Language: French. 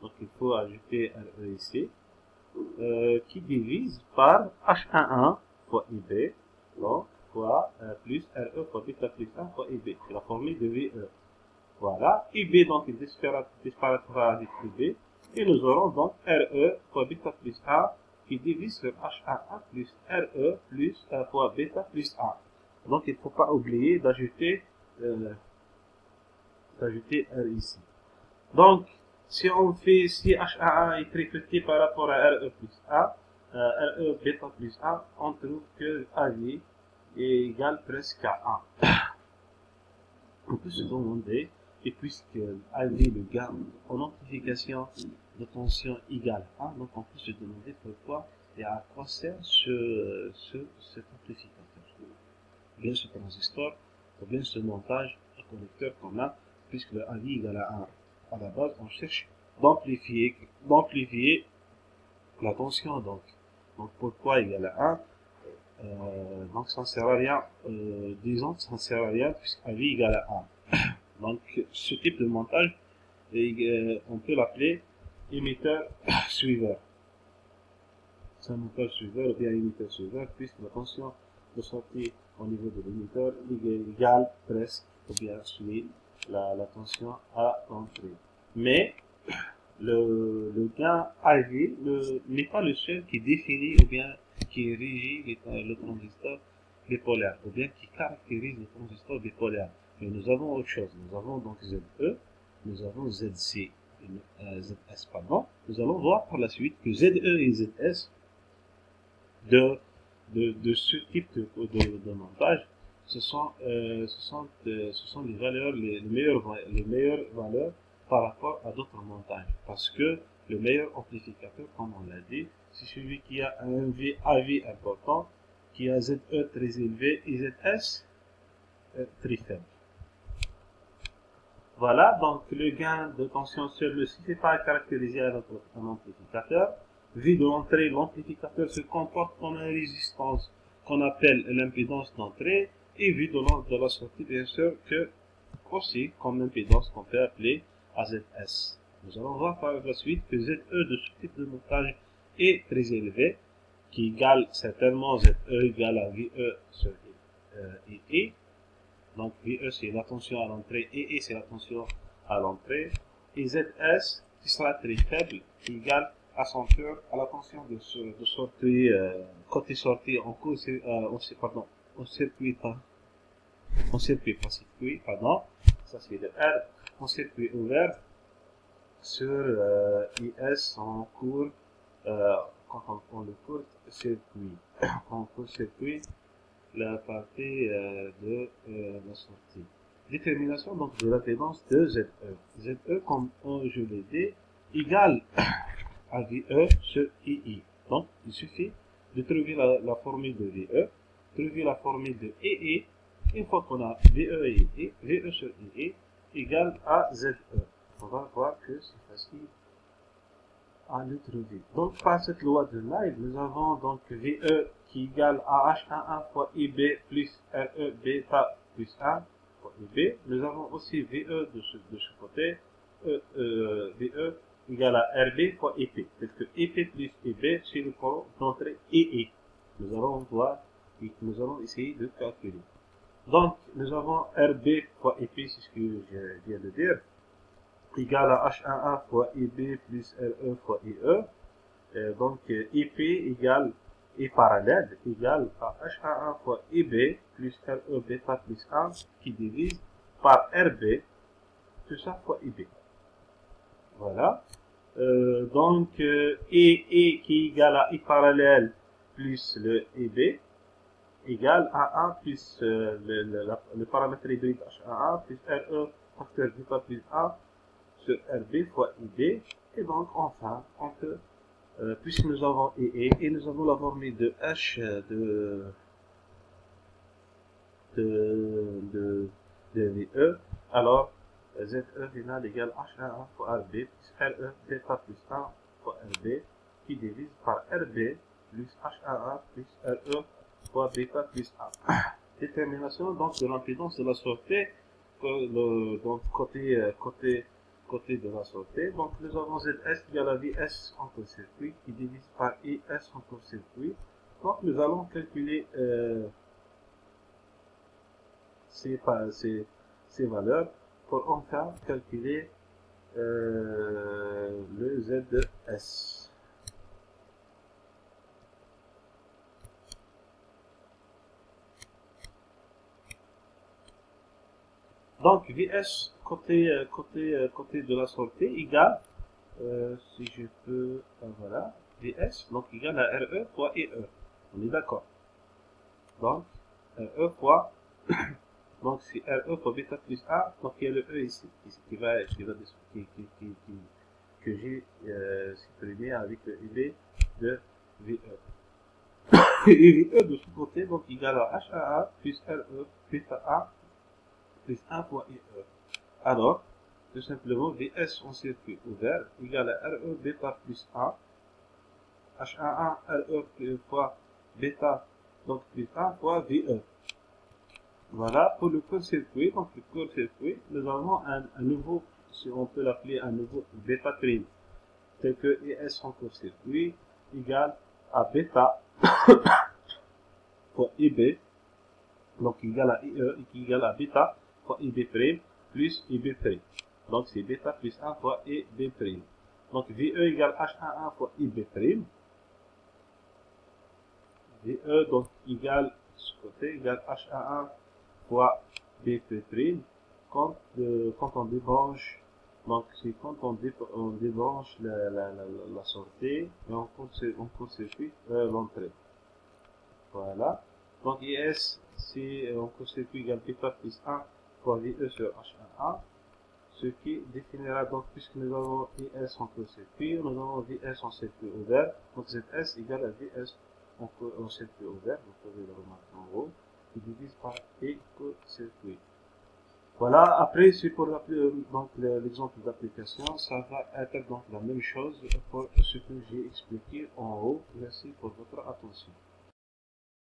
Donc il faut ajouter RE ici, qui divise par H11 fois IB, donc fois plus RE fois bêta plus 1 fois IB. C'est la formule de VE. Voilà, IB donc il disparaîtra avec IB, et nous aurons donc RE fois bêta plus 1 qui divise sur H11 plus RE plus fois bêta plus 1. Donc il ne faut pas oublier d'ajouter R ici. Donc, si H11 est triplé par rapport à RE plus 1, RE bêta plus 1, on trouve que AV est égal presque à 1. On peut se demander, et puisque AV le gain en amplification de tension égale 1, donc on peut se demander pourquoi et à quoi sert cet amplificateur, ou bien ce transistor, ou bien ce montage de connecteur qu'on a, puisque le AV égale à 1. À la base, on cherche d'amplifier la tension. Donc pourquoi égal à 1? Donc ça ne sert à rien, disons que ça ne sert à rien puisque AV égale à 1. Donc ce type de montage, on peut l'appeler émetteur suiveur. C'est un montage suiveur ou bien émetteur suiveur puisque la tension de sortie au niveau de l'émetteur est égale presque ou bien suit la tension à l'entrée. Mais le gain AV n'est pas le seul qui définit ou bien qui régit le transistor bipolaire ou bien qui caractérise le transistor bipolaire. Mais nous avons autre chose. Nous avons donc ZE, nous avons ZC, ZS pardon. Nous allons voir par la suite que ZE et ZS de ce type de montage, ce sont les valeurs, les meilleures valeurs par rapport à d'autres montages. Parce que le meilleur amplificateur, comme on l'a dit, c'est celui qui a un AV important, qui a ZE très élevé et ZS très faible. Voilà, donc le gain de tension sur le site n'est pas caractérisé avec un amplificateur. Vu de l'entrée, l'amplificateur se comporte comme une résistance qu'on appelle l'impédance d'entrée, et vu de la sortie, bien sûr, que aussi comme impédance qu'on peut appeler AZS. Nous allons voir par la suite que ZE de ce type de montage est très élevé, qui égale certainement ZE égale à VE sur EE. Donc VE c'est la tension à l'entrée, EE c'est la tension à l'entrée, et ZS qui sera très faible, qui égale à son cœur à la tension de sortie, côté sortie en circuit, pardon, ça c'est le R, en circuit ouvert sur IS en court, quand on prend le court circuit, en court circuit, la partie de la sortie. Détermination donc de l'impédance de ZE. ZE, comme je l'ai dit, égale à VE sur II. Donc, il suffit de trouver la formule de VE, trouver la formule de EE. Une fois qu'on a VE et EE, VE sur EE égale à ZE. On va voir que c'est facile à le trouver. Donc, par cette loi de Light, nous avons donc VE qui égale à H11 fois IB plus RE bêta plus 1 fois IB. Nous avons aussi VE de ce côté, VE égale à RB fois EP. Parce que EP plus EB, c'est le courant d'entrée EE. Nous allons voir et nous allons essayer de calculer. Donc, nous avons RB fois EP, c'est ce que je viens de dire, égale à H11 fois IB plus RE fois IE. Donc, IP égale et parallèle égale à H11 fois IB plus RE bêta plus 1 qui divise par RB, tout ça fois IB. Voilà. Donc, E qui égale à I parallèle plus le IB égale à 1 plus le paramètre hybride H11 plus RE facteur bêta plus 1 sur RB fois IB. Et donc, enfin, on peut puisque nous avons EE et nous avons la formule de H de VE, alors ZE final égale H11 fois RB plus RE bêta plus 1 fois RB qui divise par RB plus H11 plus RE fois bêta plus 1. Détermination donc de l'impédance de la sortie, donc côté côté de la sortie. Donc nous avons ZS égale à VS en court-circuit qui divise par IS en court-circuit. Donc nous allons calculer ces valeurs pour enfin calculer le ZS. Donc VS côté de la sortie égale, si je peux, voilà, VS donc égale à RE fois IE. On est d'accord. Donc RE fois donc c'est RE fois bêta plus A, donc il y a le E ici que j'ai supprimé avec le UV de VE. Et VE de ce côté donc égale à HAA plus RE bêta A plus 1 fois IE. Alors, tout simplement, VS en circuit ouvert égale à RE bêta plus A, H11 RE fois bêta, donc plus 1 fois VE. Voilà, pour le court-circuit, donc le court-circuit, nous avons un nouveau, si on peut l'appeler un nouveau bêta prime, tel que IS en court-circuit égale à bêta fois IB, donc égal à IE, qui égale à bêta fois IB prime plus IB prime. Donc c'est bêta plus 1 fois IB prime. Donc VE égale H11 fois IB prime. VE donc égale, ce côté, égale H11 fois BP prime quand on débranche, donc c'est quand on débranche la sortie et on court-circuit l'entrée. Voilà. Donc IS, c'est en court-circuit égale bêta plus 1 fois VE sur H11, ce qui définira donc, puisque nous avons IS en court-circuit, nous avons VS en circuit ouvert, donc ZS égale à VS en circuit ouvert, vous pouvez le remarquer en haut, qui divise par E court-circuit. Voilà, après c'est pour l'exemple d'application, ça va être donc la même chose pour ce que j'ai expliqué en haut. Merci pour votre attention.